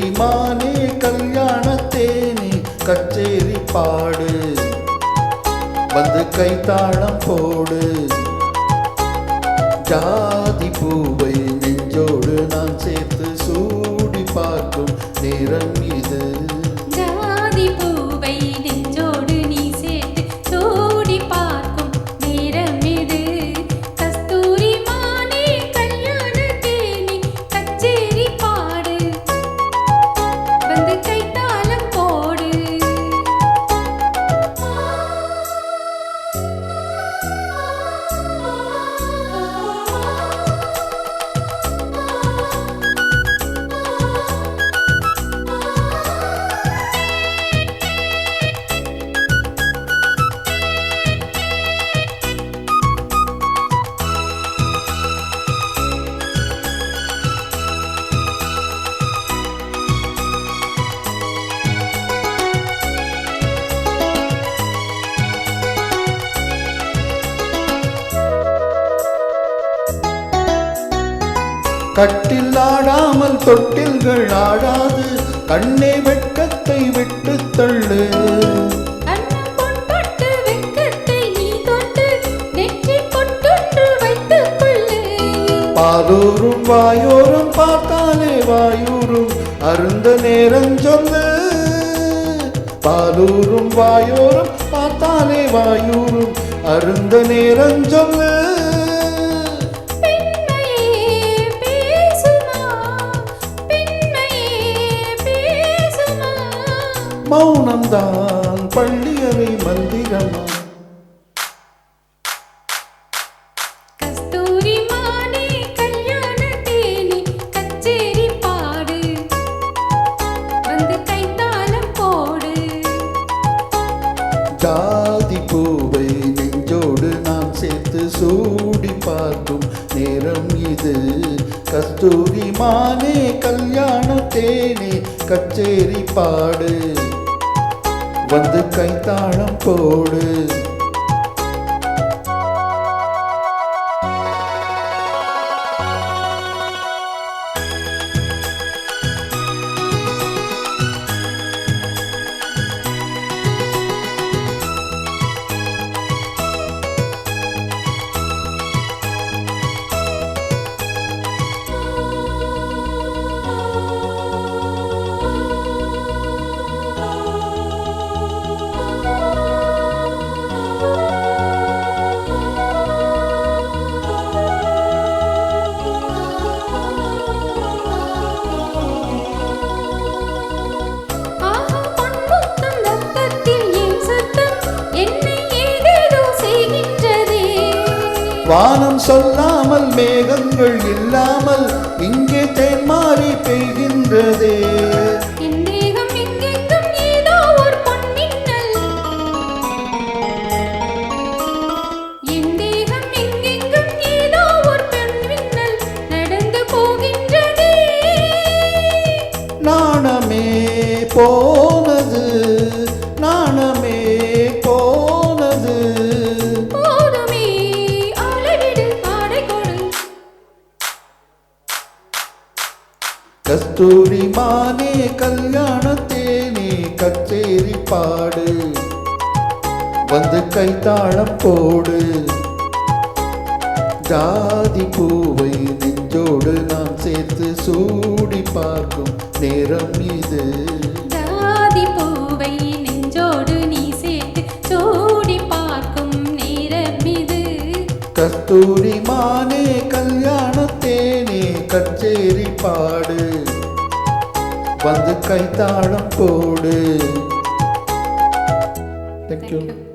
கஸ்தூரி மானே கல்யாணத்தேனே கச்சேரி பாடு வந்து கைத்தாளம் போடு ஜாதி பூவை நெஞ்சோடு நான் சேர்த்து சூடி பார்க்கும் நேரம் இது ஜாதி பூவை நெஞ்சோடு நீ சேர்த்து சூடி பார்க்கும் நேரம் இது கஸ்தூரி மானே கல்யாணத்தேனே கச்சேரி பாடு வந்து கைத்தாளம் போடு கட்டில் ஆடாமல் தொட்டில்கள் ஆடாது கண்ணே வெட்கத்தை விட்டு தள்ளு அன்னம் பொன்பட்டு வெட்கத்தை நீ தொட்டு நெற்றி பொட்டொன்று வைத்துக் கொள்ளு பாலூரும் வாயோரும் பார்த்தாலே வாயூரும் அருந்த நேரம் சொல்லு பாலூரும் வாயோரும் பார்த்தாலே வாயூரும் அருந்த நேரம் சொல்லு மௌனம்தான் பள்ளியறை மந்திரமா கஸ்தூரி மானே கல்யாணத்தேனே கச்சேரி பாடு வந்து கைத்தாளம் போடு ஜாதி பூவை நெஞ்சோடு நான் சேர்த்து சூடி பார்க்கும் நேரம் இது கஸ்தூரி மானே கல்யாணத்தேனே கச்சேரி பாடு வந்து கைத்தாளம் போடு வானம் சொல்லாமல் மேகங்கள் இல்லாமல் இங்கே தேன்மாறி பெய்கின்றதே நாணமே போனது நாணமே போனது கஸ்தூரி மானே கல்யாணத்தேனே கச்சேரி பாடு வந்து கைத்தாளம் போடு ஜாதி பூவை நெஞ்சோடு நாம் சேர்த்து சூடி பார்க்கும் நேரம் இது ஜாதி பூவை நெஞ்சோடு நீ சேர்த்து சூடி பார்க்கும் நேரம் இது கஸ்தூரி மானே கல்யாணத்தேனே கச்சேரி பாடு வந்து கைத்தாளம் போடு. Thank you.